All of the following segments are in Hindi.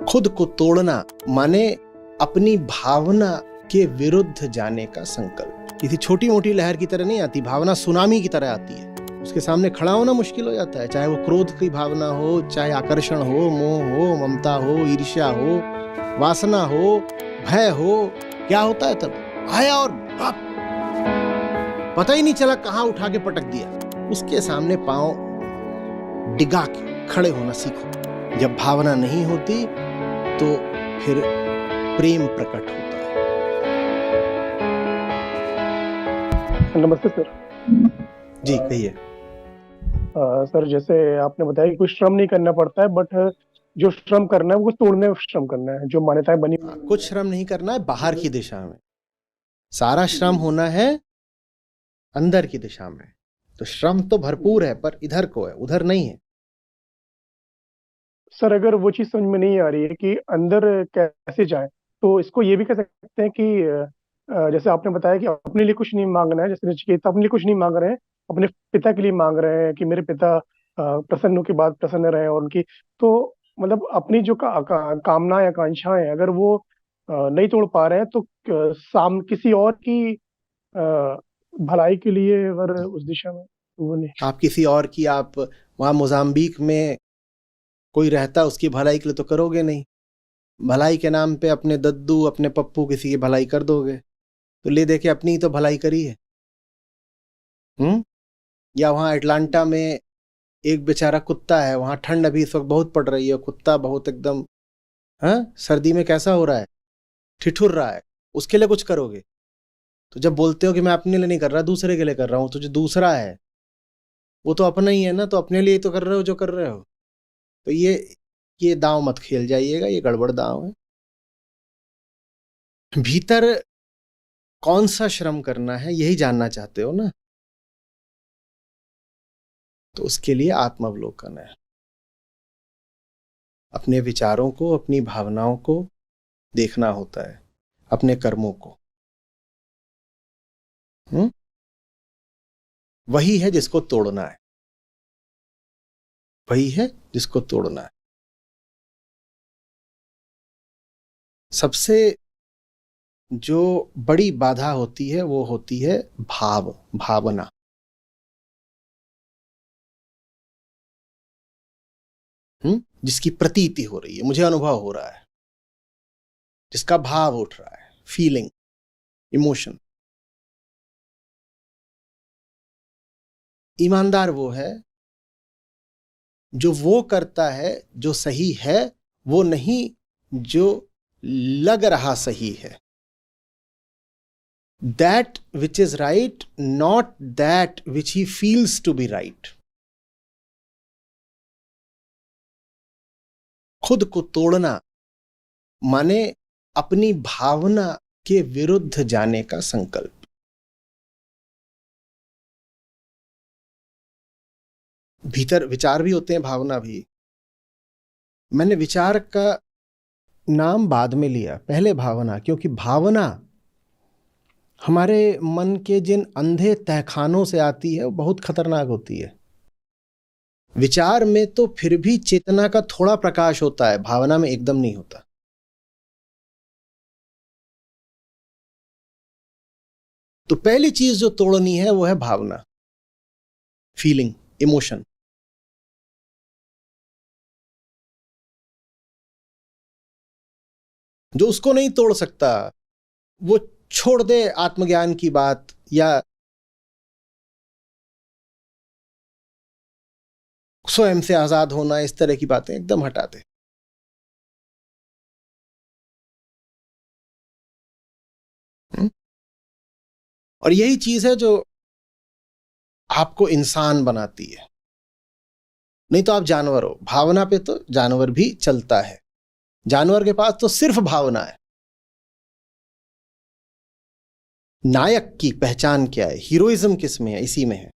खुद को तोड़ना माने अपनी भावना के विरुद्ध जाने का संकल्प। किसी छोटी मोटी लहर की तरह नहीं आती, भावना सुनामी की तरह आती है। उसके सामने खड़ा होना मुश्किल हो जाता है, चाहे वो क्रोध की भावना हो, चाहे आकर्षण हो, मोह हो, ममता हो, ईर्ष्या हो, वासना हो, भय हो। क्या होता है तब? आया और बाप, पता ही नहीं चला कहां उठा के पटक दिया। उसके सामने पांव डिगा के खड़े होना सीखो। जब भावना नहीं होती तो फिर प्रेम प्रकट होता है। नमस्ते सर। जी कहिए। सर, जैसे आपने बताया कि कुछ श्रम नहीं करना पड़ता है, बट जो श्रम करना है वो तोड़ने में श्रम करना है, जो मान्यताएं बनी। कुछ श्रम नहीं करना है बाहर की दिशा में, सारा श्रम होना है अंदर की दिशा में। तो श्रम तो भरपूर है, पर इधर को है, उधर नहीं है। सर, अगर वो चीज समझ में नहीं आ रही है कि अंदर कैसे जाए, तो इसको ये भी कह सकते हैं कि जैसे आपने बताया कि अपने लिए कुछ नहीं मांगना है, जैसे नचिकेता अपने लिए कुछ नहीं मांग रहे हैं, अपने पिता के लिए मांग रहे हैं कि मेरे पिता प्रसन्न हो के बाद प्रसन्न रहे, और उनकी तो मतलब अपनी जो कामना या आकांक्षाएं अगर वो नहीं तोड़ पा रहे हैं, तो किसी और की भलाई के लिए अगर उस दिशा में वो नहीं। आप किसी और की, आप वहां मोजाम्बिक में कोई रहता, उसकी भलाई के लिए तो करोगे नहीं। भलाई के नाम पे अपने दद्दू, अपने पप्पू किसी की भलाई कर दोगे, तो ले दे के अपनी ही तो भलाई करी है। या वहां अटलांटा में एक बेचारा कुत्ता है, वहां ठंड अभी इस वक्त बहुत पड़ रही है, कुत्ता बहुत एकदम सर्दी में कैसा हो रहा है, ठिठुर रहा है, उसके लिए कुछ करोगे? तो जब बोलते हो कि मैं अपने लिए नहीं कर रहा, दूसरे के लिए कर रहा हूं, तो जो दूसरा है वो तो अपना ही है ना, तो अपने लिए तो कर रहे हो जो कर रहे हो। तो ये दांव मत खेल जाइएगा, ये गड़बड़ दांव है। भीतर कौन सा श्रम करना है यही जानना चाहते हो ना, तो उसके लिए आत्मावलोकन है। अपने विचारों को, अपनी भावनाओं को देखना होता है, अपने कर्मों को। वही है जिसको तोड़ना है, वही है जिसको तोड़ना है। सबसे जो बड़ी बाधा होती है वो होती है भावना। जिसकी प्रतीति हो रही है, मुझे अनुभव हो रहा है, जिसका भाव उठ रहा है, फीलिंग, इमोशन। ईमानदार वो है जो वो करता है जो सही है, वो नहीं जो लग रहा सही है। That which is right, not that which he feels to be right. खुद को तोड़ना माने अपनी भावना के विरुद्ध जाने का संकल्प। भीतर विचार भी होते हैं, भावना भी। मैंने विचार का नाम बाद में लिया, पहले भावना, क्योंकि भावना हमारे मन के जिन अंधे तहखानों से आती है वो बहुत खतरनाक होती है। विचार में तो फिर भी चेतना का थोड़ा प्रकाश होता है, भावना में एकदम नहीं होता। तो पहली चीज जो तोड़नी है वो है भावना, फीलिंग, इमोशन। जो उसको नहीं तोड़ सकता वो छोड़ दे आत्मज्ञान की बात या स्वयं से आजाद होना, इस तरह की बातें एकदम हटा दे। और यही चीज है जो आपको इंसान बनाती है। नहीं तो आप जानवर हो। भावना पे तो जानवर भी चलता है, जानवर के पास तो सिर्फ भावना है। नायक की पहचान क्या है, हीरोइज्म किस में है? इसी में है।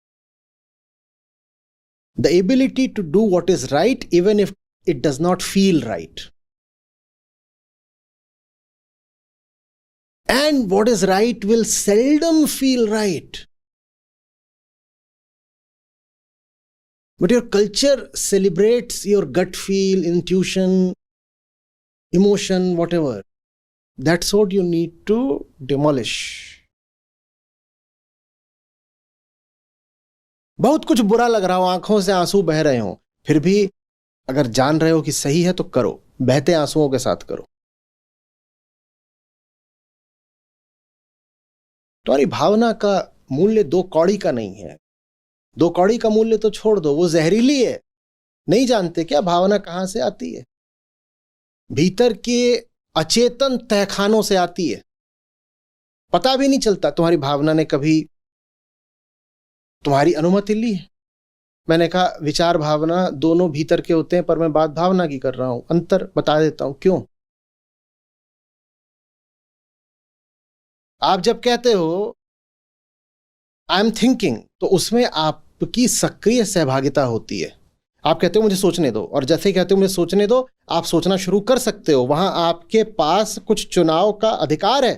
The ability to do what is right even if it does not feel right. And what is right will seldom feel right. But your culture celebrates your gut feel, intuition, emotion, whatever. That's what you need to demolish. बहुत कुछ बुरा लग रहा हो, आंखों से आंसू बह रहे हो, फिर भी अगर जान रहे हो कि सही है तो करो, बहते आंसुओं के साथ करो। तुम्हारी भावना का मूल्य 2 कौड़ी का नहीं है। 2 कौड़ी का मूल्य तो छोड़ दो, वो जहरीली है। नहीं जानते क्या भावना कहां से आती है? भीतर के अचेतन तहखानों से आती है। पता भी नहीं चलता तुम्हारी भावना ने कभी तुम्हारी अनुमति ली है। मैंने कहा विचार भावना दोनों भीतर के होते हैं, पर मैं बात भावना की कर रहा हूं। अंतर बता देता हूं क्यों। आप जब कहते हो आई एम थिंकिंग, तो उसमें आपकी सक्रिय सहभागिता होती है। आप कहते हो मुझे सोचने दो, और जैसे ही कहते हो मुझे सोचने दो, आप सोचना शुरू कर सकते हो। वहां आपके पास कुछ चुनाव का अधिकार है।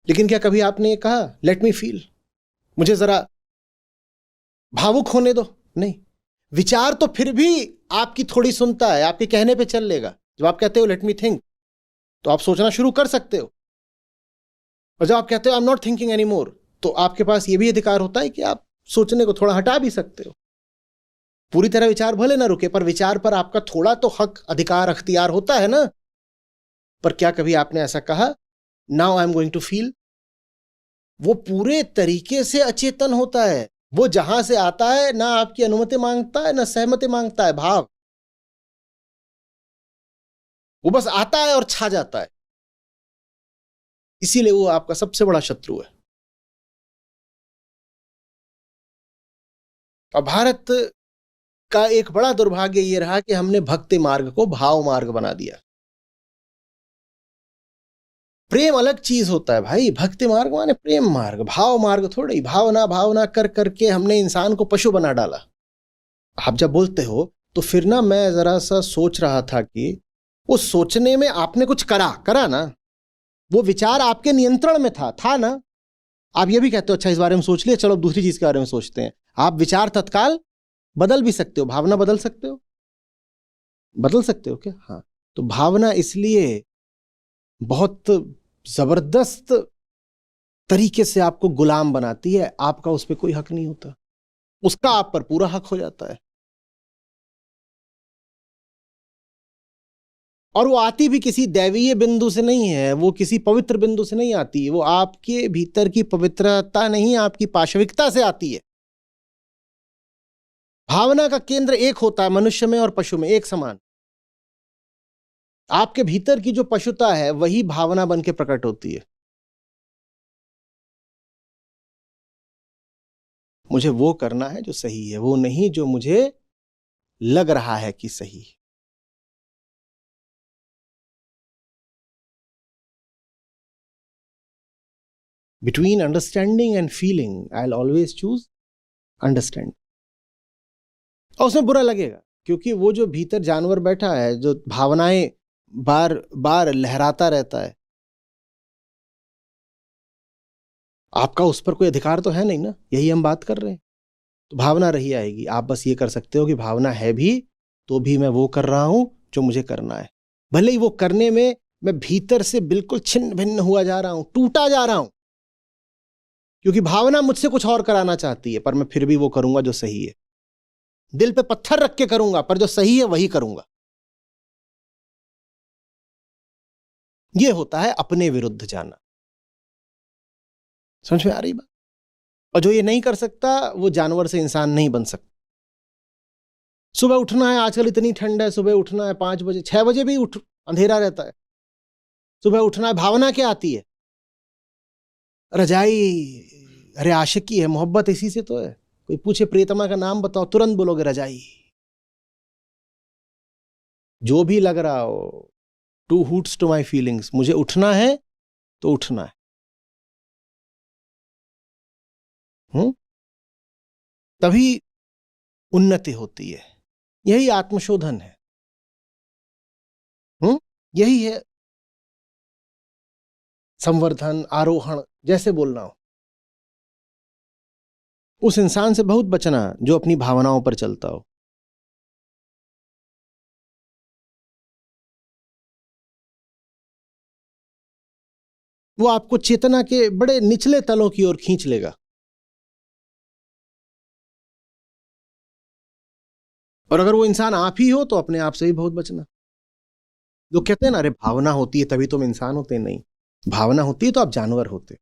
लेकिन क्या कभी आपने ये कहा लेट मी फील, मुझे जरा भावुक होने दो? नहीं। विचार तो फिर भी आपकी थोड़ी सुनता है, आपके कहने पे चल लेगा। जब आप कहते हो लेट मी थिंक, तो आप सोचना शुरू कर सकते हो। और जब आप कहते हो I am not thinking any more, तो आपके पास यह भी अधिकार होता है कि आप सोचने को थोड़ा हटा भी सकते हो। पूरी तरह विचार भले ना रुके, पर विचार पर आपका थोड़ा तो हक, अधिकार, अख्तियार होता है ना। पर क्या कभी आपने ऐसा कहा now I am going to feel? वो पूरे तरीके से अचेतन होता है। वो जहां से आता है ना आपकी अनुमति मांगता है ना सहमति मांगता है। भाव वो बस आता है और छा जाता है। इसीलिए वो आपका सबसे बड़ा शत्रु है। और भारत का एक बड़ा दुर्भाग्य यह रहा कि हमने भक्ति मार्ग को भाव मार्ग बना दिया। प्रेम अलग चीज होता है भाई। भक्ति मार्ग माने प्रेम मार्ग, भाव मार्ग थोड़ी। भावना भावना कर करके हमने इंसान को पशु बना डाला। आप जब बोलते हो तो फिर ना मैं जरा सा सोच रहा था कि उस सोचने में आपने कुछ करा ना। वो विचार आपके नियंत्रण में था ना। आप ये भी कहते हो अच्छा इस बारे में सोच लिया, चलो अब दूसरी चीज के बारे में सोचते हैं। आप विचार तत्काल बदल भी सकते हो, भावना बदल सकते हो। बदल सकते हो क्या? हाँ। तो भावना इसलिए बहुत जबरदस्त तरीके से आपको गुलाम बनाती है। आपका उस पर कोई हक नहीं होता, उसका आप पर पूरा हक हो जाता है। और वो आती भी किसी दैवीय बिंदु से नहीं है, वो किसी पवित्र बिंदु से नहीं आती है। वो आपके भीतर की पवित्रता नहीं, आपकी पाशविकता से आती है। भावना का केंद्र एक होता है मनुष्य में और पशु में, एक समान। आपके भीतर की जो पशुता है वही भावना बन के प्रकट होती है। मुझे वो करना है जो सही है, वो नहीं जो मुझे लग रहा है कि सही है। Between understanding and feeling, I'll always choose understand. और उसमें बुरा लगेगा, क्योंकि वो जो भीतर जानवर बैठा है, जो भावनाएं बार बार लहराता रहता है, आपका उस पर कोई अधिकार तो है नहीं ना। यही हम बात कर रहे हैं। तो भावना रही आएगी। आप बस ये कर सकते हो कि भावना है भी तो भी मैं वो कर रहा हूं जो मुझे करना है। भले ही वो करने में मैं भीतर से बिल्कुल छिन्न भिन्न हुआ जा रहा हूं, टूटा जा रहा हूं, क्योंकि भावना मुझसे कुछ और कराना चाहती है, पर मैं फिर भी वो करूंगा जो सही है। दिल पे पत्थर रख के करूंगा, पर जो सही है वही करूंगा। यह होता है अपने विरुद्ध जाना। समझ में आ रही बात? और जो ये नहीं कर सकता वो जानवर से इंसान नहीं बन सकता। सुबह उठना है, आजकल इतनी ठंड है, सुबह उठना है 5 बजे, 6 बजे भी उठ, अंधेरा रहता है। सुबह उठना है, भावना क्या आती है? रजाई। अरे आशिकी है, मोहब्बत इसी से तो है। कोई पूछे प्रियतमा का नाम बताओ, तुरंत बोलोगे रजाई। जो भी लग रहा हो, to hoots to my feelings, मुझे उठना है तो उठना है। तभी उन्नति होती है। यही आत्मशोधन है। यही है संवर्धन, आरोहण, जैसे बोलना हो। उस इंसान से बहुत बचना जो अपनी भावनाओं पर चलता हो। वो आपको चेतना के बड़े निचले तलों की ओर खींच लेगा। और अगर वो इंसान आप ही हो तो अपने आप से भी बहुत बचना। लोग कहते हैं ना, अरे भावना होती है तभी तुम इंसान होते। नहीं, भावना होती है तो आप जानवर होते।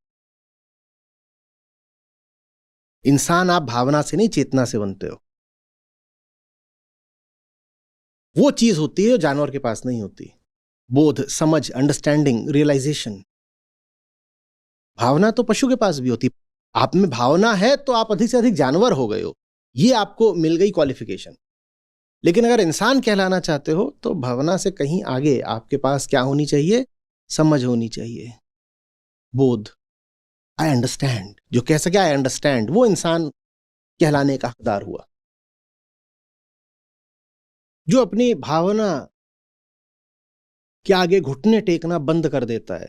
इंसान आप भावना से नहीं, चेतना से बनते हो। वो चीज होती है जो जानवर के पास नहीं होती, बोध, समझ, अंडरस्टैंडिंग, रियलाइजेशन। भावना तो पशु के पास भी होती। आप में भावना है तो आप अधिक से अधिक जानवर हो गए हो, ये आपको मिल गई क्वालिफिकेशन। लेकिन अगर इंसान कहलाना चाहते हो तो भावना से कहीं आगे आपके पास क्या होनी चाहिए? समझ होनी चाहिए, बोध। I understand. जो कह सके आई अंडरस्टैंड, वो इंसान कहलाने का हकदार हुआ। जो अपनी भावना के आगे घुटने टेकना बंद कर देता है,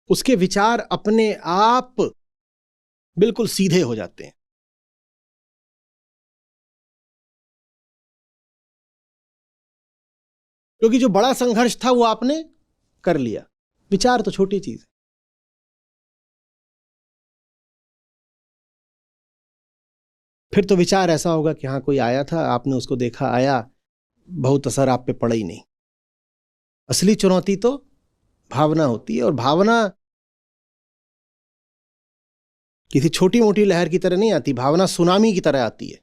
उसके विचार अपने आप बिल्कुल सीधे हो जाते हैं। क्योंकि जो बड़ा संघर्ष था वो आपने कर लिया। विचार तो छोटी चीज है। फिर तो विचार ऐसा होगा कि हाँ, कोई आया था, आपने उसको देखा, आया, बहुत असर आप पे पड़ा ही नहीं। असली चुनौती तो भावना होती है। और भावना किसी छोटी मोटी लहर की तरह नहीं आती, भावना सुनामी की तरह आती है।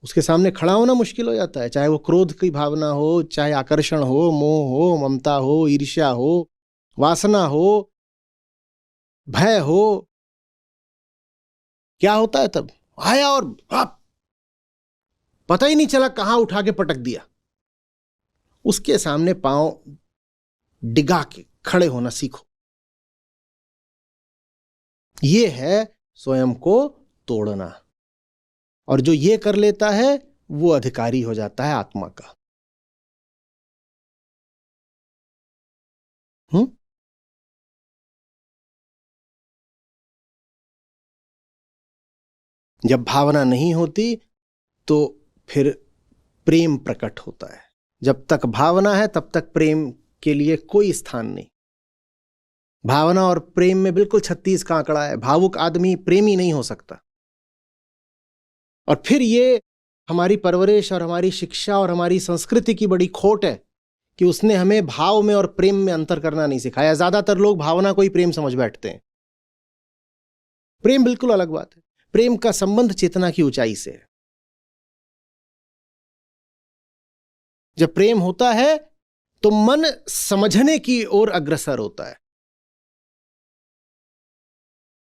उसके सामने खड़ा होना मुश्किल हो जाता है, चाहे वो क्रोध की भावना हो, चाहे आकर्षण हो, मोह हो, ममता हो, ईर्ष्या हो, वासना हो, भय हो। क्या होता है तब? आया और आप पता ही नहीं चला कहां उठा के पटक दिया। उसके सामने पांव डिगा के खड़े होना सीखो। ये है स्वयं को तोड़ना। और जो ये कर लेता है वो अधिकारी हो जाता है आत्मा का। हम्म। जब भावना नहीं होती तो फिर प्रेम प्रकट होता है। जब तक भावना है तब तक प्रेम के लिए कोई स्थान नहीं। भावना और प्रेम में बिल्कुल 36 का आंकड़ा है। भावुक आदमी प्रेमी नहीं हो सकता। और फिर ये हमारी परवरिश और हमारी शिक्षा और हमारी संस्कृति की बड़ी खोट है कि उसने हमें भाव में और प्रेम में अंतर करना नहीं सिखाया। ज्यादातर लोग भावना को ही प्रेम समझ बैठते हैं। प्रेम बिल्कुल अलग बात है। प्रेम का संबंध चेतना की ऊंचाई से है। जब प्रेम होता है तो मन समझने की ओर अग्रसर होता है।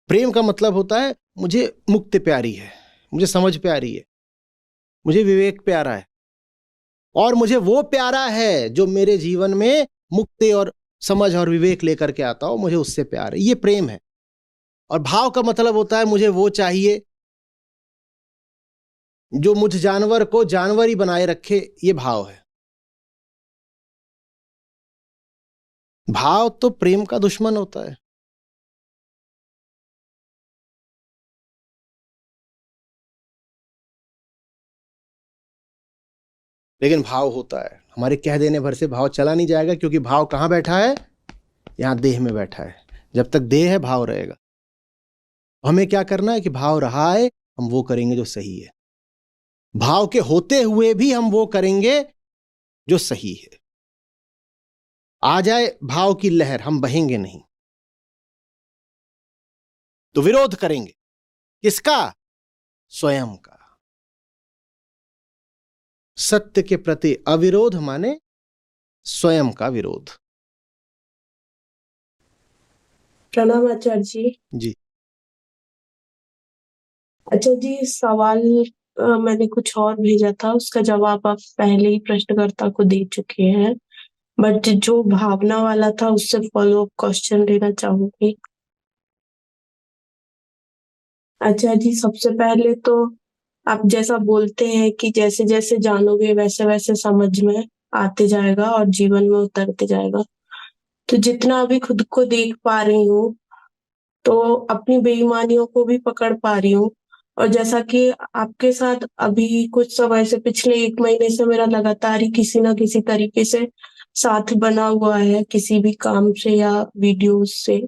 प्रेम का मतलब होता है मुझे मुक्ति प्यारी है, मुझे समझ प्यारी है, मुझे विवेक प्यारा है, और मुझे वो प्यारा है जो मेरे जीवन में मुक्ति और समझ और विवेक लेकर के आता हो। मुझे उससे प्यार है। ये प्रेम है। और भाव का मतलब होता है मुझे वो चाहिए जो मुझ जानवर को जानवर ही बनाए रखे। ये भाव है। भाव तो प्रेम का दुश्मन होता है। लेकिन भाव होता है। हमारे कह देने भर से भाव चला नहीं जाएगा, क्योंकि भाव कहां बैठा है? यहां देह में बैठा है। जब तक देह है भाव रहेगा। हमें क्या करना है कि भाव रहा है, हम वो करेंगे जो सही है। भाव के होते हुए भी हम वो करेंगे जो सही है। आ जाए भाव की लहर, हम बहेंगे नहीं, तो विरोध करेंगे। किसका? स्वयं का। सत्य के प्रति अविरोध माने स्वयं का विरोध। प्रणाम आचार्य जी। जी। अच्छा जी, सवाल मैंने कुछ और भेजा था, उसका जवाब आप पहले ही प्रश्नकर्ता को दे चुके हैं, बट जो भावना वाला था उससे फॉलो अप क्वेश्चन लेना चाहूंगी। अच्छा जी, सबसे पहले तो आप जैसा बोलते हैं कि जैसे जैसे जानोगे वैसे वैसे समझ में आते जाएगा और जीवन में उतरते जाएगा। तो जितना अभी खुद को देख पा रही हूँ तो अपनी बेईमानियों को भी पकड़ पा रही हूँ। और जैसा कि आपके साथ अभी कुछ समय से, पिछले 1 महीने से मेरा लगातार ही किसी ना किसी तरीके से साथ बना हुआ है किसी भी काम से या वीडियोस से,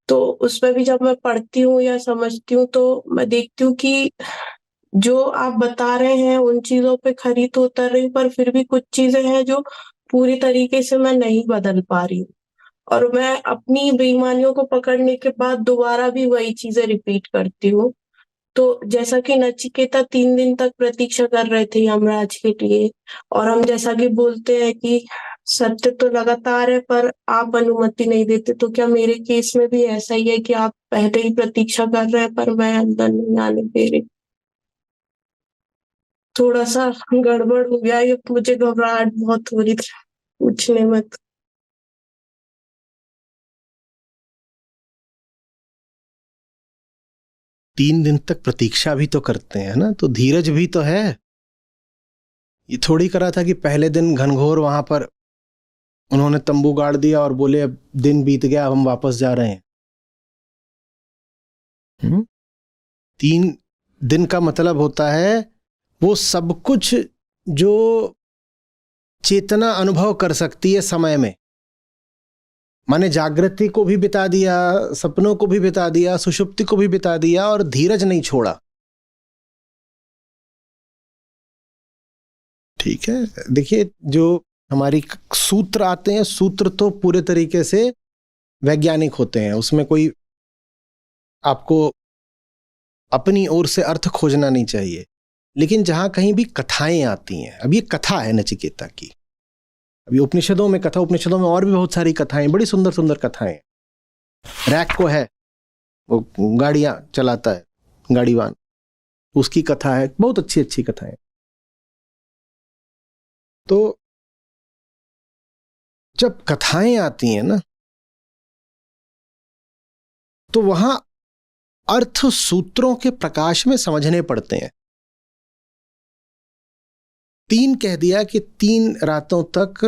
तो उसमें भी जब मैं पढ़ती हूँ या समझती हूँ तो मैं देखती हूँ कि जो आप बता रहे हैं उन चीजों पे खरी तो उतर रही हूँ, पर फिर भी कुछ चीजें हैं जो पूरी तरीके से मैं नहीं बदल पा रही हूँ, और मैं अपनी बेईमानियों को पकड़ने के बाद दोबारा भी वही चीजें रिपीट करती हूँ। तो जैसा कि नचिकेता 3 दिन तक प्रतीक्षा कर रहे थे यमराज के लिए, और हम जैसा कि बोलते हैं कि सत्य तो लगातार है पर आप अनुमति नहीं देते, तो क्या मेरे केस में भी ऐसा ही है कि आप पहले ही प्रतीक्षा कर रहे हैं पर मैं अंदर नहीं आने दे रही? थोड़ा सा गड़बड़ हो गया ये, मुझे घबराहट बहुत हो रही थी पूछने में। 3 दिन तक प्रतीक्षा भी तो करते हैं ना, तो धीरज भी तो है। ये थोड़ी करा था कि पहले दिन घनघोर वहां पर उन्होंने तंबू गाड़ दिया और बोले अब दिन बीत गया, अब हम वापस जा रहे हैं। 3 दिन का मतलब होता है वो सब कुछ जो चेतना अनुभव कर सकती है समय में, माने जागृति को भी बिता दिया, सपनों को भी बिता दिया, सुषुप्ति को भी बिता दिया, और धीरज नहीं छोड़ा। ठीक है, देखिए जो हमारी सूत्र आते हैं, सूत्र तो पूरे तरीके से वैज्ञानिक होते हैं, उसमें कोई आपको अपनी ओर से अर्थ खोजना नहीं चाहिए। लेकिन जहां कहीं भी कथाएं आती हैं, अब ये कथा है नचिकेता की, अभी उपनिषदों में कथा, उपनिषदों में और भी बहुत सारी कथाएं, बड़ी सुंदर सुंदर कथाएं। रैक को है, वो गाड़ियां चलाता है, गाड़ीवान, उसकी कथा है, बहुत अच्छी अच्छी कथाएं। तो जब कथाएं आती हैं ना, तो वहां अर्थ सूत्रों के प्रकाश में समझने पड़ते हैं। 3 कह दिया कि 3 रातों तक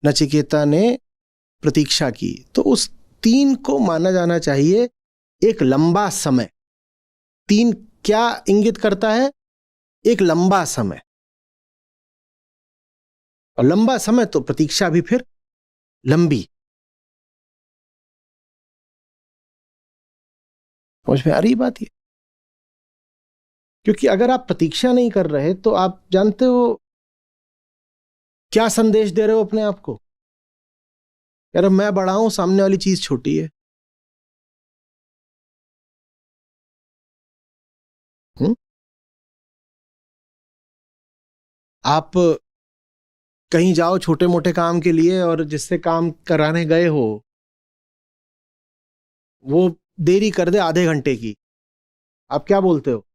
नचिकेता ने प्रतीक्षा की, तो उस 3 को माना जाना चाहिए एक लंबा समय। 3 क्या इंगित करता है? एक लंबा समय, और लंबा समय तो प्रतीक्षा भी फिर लंबी। समझ में आ रही बात ये? क्योंकि अगर आप प्रतीक्षा नहीं कर रहे तो आप जानते हो क्या संदेश दे रहे हो अपने आप को? यार मैं बड़ा हूं, सामने वाली चीज छोटी है। आप कहीं जाओ छोटे मोटे काम के लिए, और जिससे काम कराने गए हो वो देरी कर दे आधे घंटे की, आप क्या बोलते हो?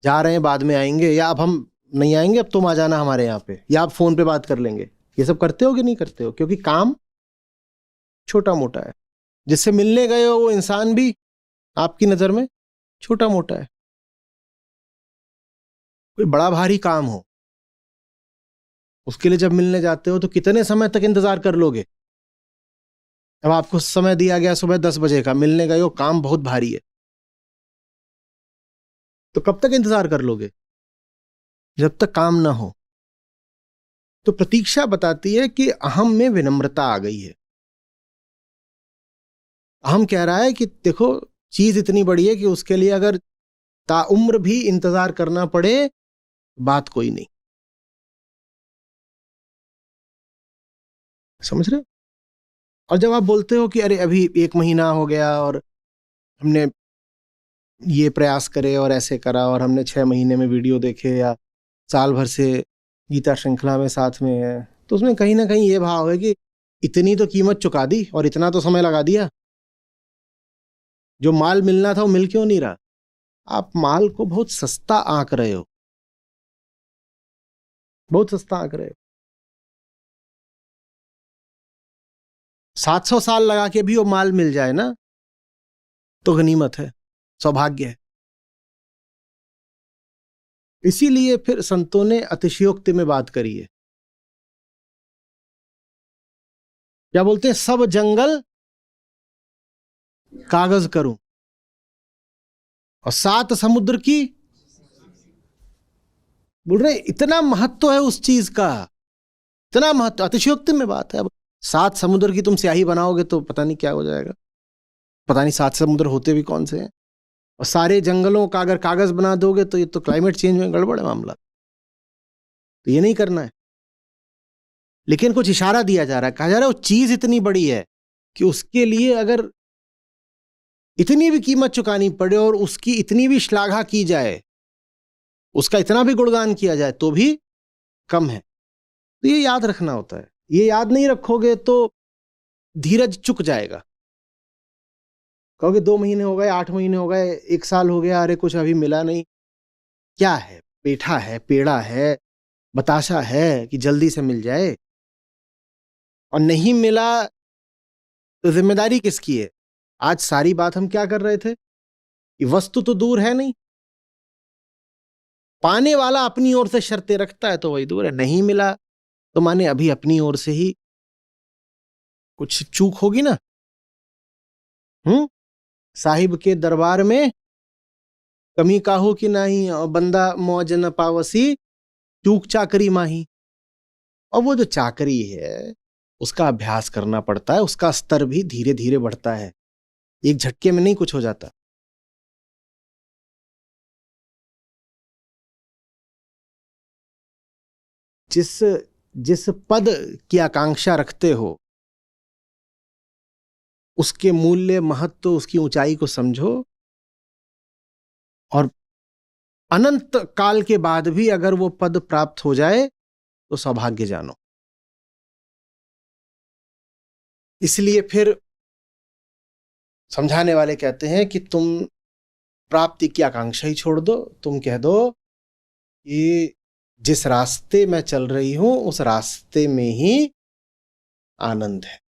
जा रहे हैं, बाद में आएंगे, या अब हम नहीं आएंगे, अब तुम आ जाना हमारे यहाँ पे, या आप फोन पे बात कर लेंगे। ये सब करते हो कि नहीं करते हो? क्योंकि काम छोटा मोटा है। जिससे मिलने गए हो वो इंसान भी आपकी नजर में छोटा मोटा है। कोई बड़ा भारी काम हो, उसके लिए जब मिलने जाते हो तो कितने समय तक इंतजार कर लोगे? अब आपको समय दिया गया सुबह 10 बजे का, मिलने गए हो, काम बहुत भारी है, तो कब तक इंतजार कर लोगे? जब तक काम ना हो। तो प्रतीक्षा बताती है कि अहम में विनम्रता आ गई है। अहम कह रहा है कि देखो चीज इतनी बड़ी है कि उसके लिए अगर ताउम्र भी इंतजार करना पड़े, बात कोई नहीं। समझ रहे हो? और जब आप बोलते हो कि अरे अभी 1 महीना हो गया और हमने ये प्रयास करे और ऐसे करा, और हमने 6 महीने में वीडियो देखे, या साल भर से गीता श्रृंखला में साथ में है, तो उसमें कहीं ना कहीं ये भाव है कि इतनी तो कीमत चुका दी और इतना तो समय लगा दिया, जो माल मिलना था वो मिल क्यों नहीं रहा? आप माल को बहुत सस्ता आंक रहे हो, बहुत सस्ता आंक रहे हो। 700 साल लगा के भी वो माल मिल जाए ना, तो गनीमत है, सौभाग्य है। इसीलिए फिर संतों ने अतिशयोक्ति में बात करी है। क्या बोलते हैं? सब जंगल कागज करूं और 7 समुद्र की, बोल रहे इतना महत्व है उस चीज का। इतना महत्व, अतिशयोक्ति में बात है। अब 7 समुद्र की तुम स्याही बनाओगे तो पता नहीं क्या हो जाएगा, पता नहीं 7 समुद्र होते भी कौन से हैं। और सारे जंगलों का अगर कागज बना दोगे तो ये तो क्लाइमेट चेंज में गड़बड़ है मामला, तो ये नहीं करना है। लेकिन कुछ इशारा दिया जा रहा है, कहा जा रहा है वो चीज इतनी बड़ी है कि उसके लिए अगर इतनी भी कीमत चुकानी पड़े और उसकी इतनी भी श्लाघा की जाए, उसका इतना भी गुणगान किया जाए तो भी कम है। तो ये याद रखना होता है। ये याद नहीं रखोगे तो धीरज चुक जाएगा। कहोगे 2 महीने हो गए, 8 महीने हो गए, 1 साल हो गया, अरे कुछ अभी मिला नहीं। क्या है, पेठा है, पेड़ा है, बताशा है कि जल्दी से मिल जाए? और नहीं मिला तो जिम्मेदारी किसकी है? आज सारी बात हम क्या कर रहे थे कि वस्तु तो दूर है नहीं, पाने वाला अपनी ओर से शर्तें रखता है तो वही दूर है। नहीं मिला तो माने अभी अपनी ओर से ही कुछ चूक होगी ना। साहिब के दरबार में कमी काहू की नहीं, और बंदा मौज न पावसी चूक चाकरी माही। और वो जो चाकरी है उसका अभ्यास करना पड़ता है, उसका स्तर भी धीरे धीरे बढ़ता है, एक झटके में नहीं कुछ हो जाता। जिस पद की आकांक्षा रखते हो उसके मूल्य, महत्व, उसकी ऊंचाई को समझो, और अनंत काल के बाद भी अगर वो पद प्राप्त हो जाए तो सौभाग्य जानो। इसलिए फिर समझाने वाले कहते हैं कि तुम प्राप्ति की आकांक्षा ही छोड़ दो। तुम कह दो कि जिस रास्ते मैं चल रही हूं उस रास्ते में ही आनंद है।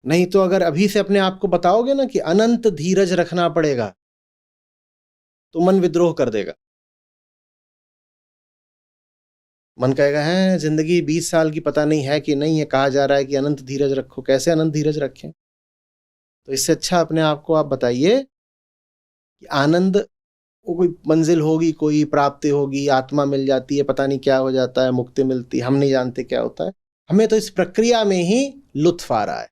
नहीं तो अगर अभी से अपने आप को बताओगे ना कि अनंत धीरज रखना पड़ेगा तो मन विद्रोह कर देगा। मन कहेगा है जिंदगी 20 साल की, पता नहीं है कि नहीं है, कहा जा रहा है कि अनंत धीरज रखो, कैसे अनंत धीरज रखें? तो इससे अच्छा अपने आप को आप बताइए कि आनंद वो कोई मंजिल होगी, कोई प्राप्ति होगी, आत्मा मिल जाती है, पता नहीं क्या हो जाता है, मुक्ति मिलती है, हम नहीं जानते क्या होता है। हमें तो इस प्रक्रिया में ही लुत्फ आ रहा है,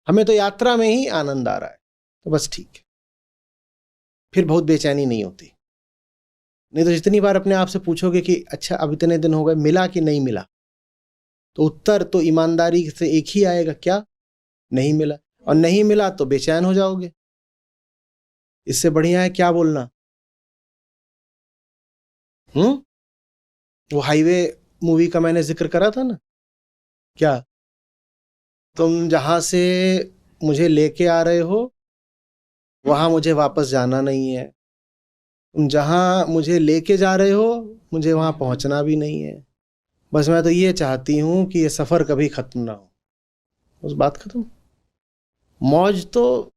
हमें तो यात्रा में ही आनंद आ रहा है, तो बस ठीक है, फिर बहुत बेचैनी नहीं होती। नहीं तो जितनी बार अपने आप से पूछोगे कि अच्छा अब इतने दिन हो गए, मिला कि नहीं मिला, तो उत्तर तो ईमानदारी से एक ही आएगा, क्या? नहीं मिला। और नहीं मिला तो बेचैन हो जाओगे। इससे बढ़िया है क्या बोलना? वो हाईवे मूवी का मैंने जिक्र करा था ना, क्या? तुम जहां से मुझे लेके आ रहे हो वहां मुझे वापस जाना नहीं है, तुम जहां मुझे लेके जा रहे हो मुझे वहां पहुंचना भी नहीं है। बस मैं तो ये चाहती हूं कि ये सफर कभी खत्म ना हो, उस बात खत्म। मौज तो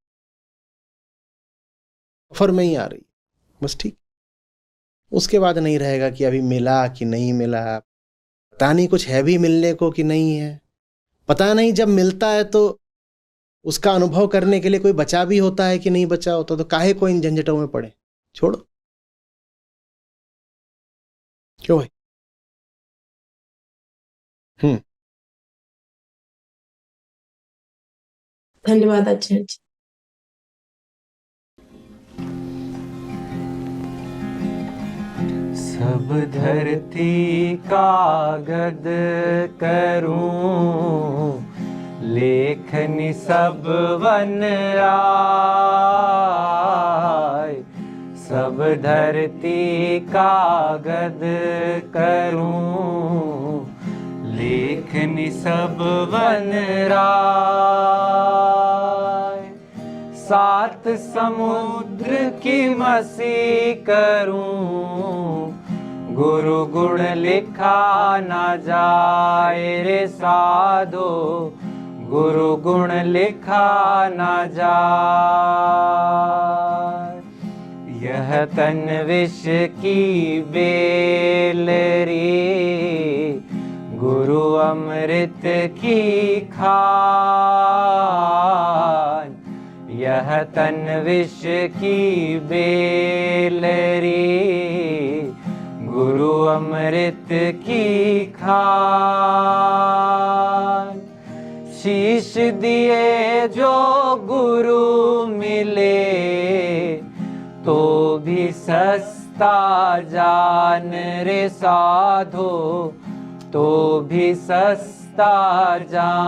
सफर में ही आ रही, बस ठीक। उसके बाद नहीं रहेगा कि अभी मिला कि नहीं मिला, पता नहीं कुछ है भी मिलने को कि नहीं है, पता नहीं जब मिलता है तो उसका अनुभव करने के लिए कोई बचा भी होता है कि नहीं बचा होता, तो काहे को इन झंझटों में पड़े, छोड़ो। क्यों भाई? धन्यवाद आचार्य जी। सब धरती कागद करूं, लेखनी सब वन राय। सब धरती कागद करूं, लेखनी सब वन राय। 7 समुद्र की मसी करूं, गुरु गुण लिखा ना जाए रे साधो, गुरु गुण लिखा ना जाए। यह तन विष की बेल रे, गुरु अमृत की खान। यह तन विष की बेल रे, गुरु गुरु अमृत की खान। शीश दिए जो गुरु मिले तो भी सस्ता जान रे साधो, तो भी सस्ता जान।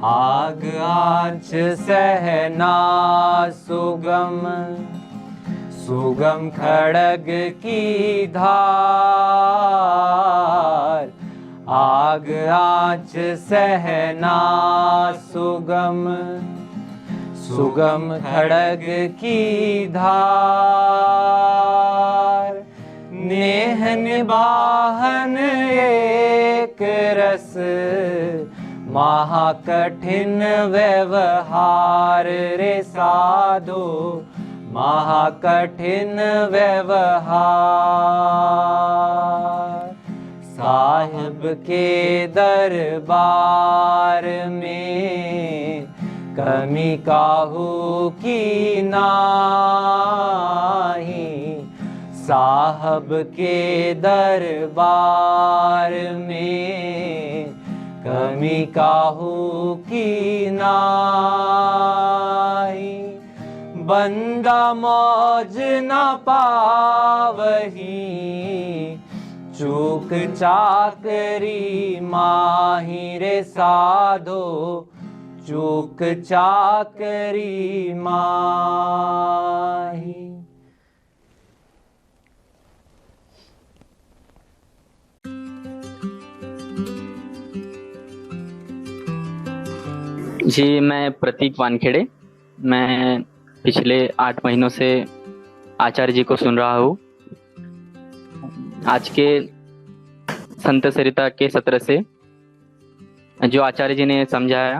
आग आँच सहना सुगम, सुगम खड़ग की धार। आग आँच सहना सुगम, सुगम खड़ग की धार। नेह निबाहन एक रस, महाकठिन व्यवहार रे साधो, महाकठिन व्यवहार। साहिब के दरबार में कमी काहू की नाही। साहब के दरबार में कमी काहू की नाही। बंदा मौज न पावही, चूक चाकरी माही रे साधो, चूक चाकरी माही। जी, मैं प्रतीक वानखेड़े। मैं पिछले 8 महीनों से आचार्य जी को सुन रहा हूँ। आज के संत सरिता के सत्र से जो आचार्य जी ने समझाया,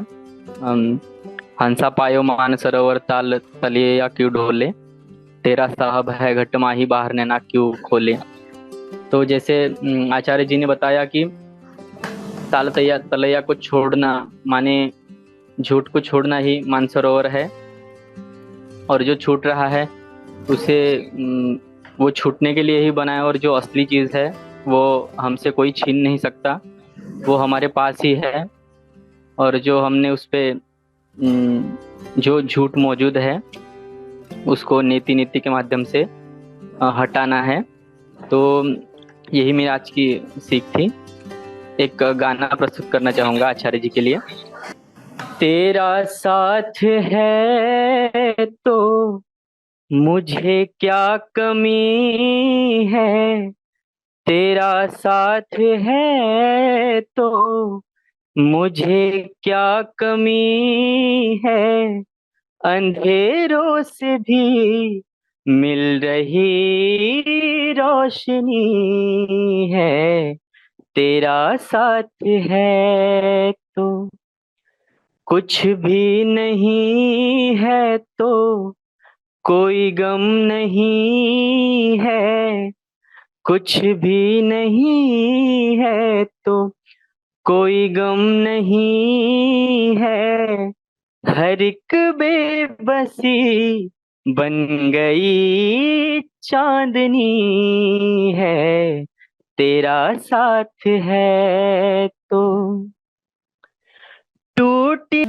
हंसा पायो मान सरोवर ताल तलिए या क्यों ढोले, तेरा साहब है घट माही बाहर ने ना क्यों खोले। तो जैसे आचार्य जी ने बताया कि ताल तलैया को छोड़ना माने झूठ को छोड़ना ही मानसरोवर है, और जो छूट रहा है उसे वो छूटने के लिए ही बना है, और जो असली चीज़ है वो हमसे कोई छीन नहीं सकता, वो हमारे पास ही है। और जो हमने उस पर जो झूठ मौजूद है उसको नीति नीति के माध्यम से हटाना है। तो यही मेरी आज की सीख थी। एक गाना प्रस्तुत करना चाहूँगा आचार्य जी के लिए। तेरा साथ है तो मुझे क्या कमी है, तेरा साथ है तो मुझे क्या कमी है। अंधेरों से भी मिल रही रोशनी है, तेरा साथ है तो। कुछ भी नहीं है तो कोई गम नहीं है, कुछ भी नहीं है तो कोई गम नहीं है। हर एक बेबसी बन गई चांदनी है, तेरा साथ है तो। टूटी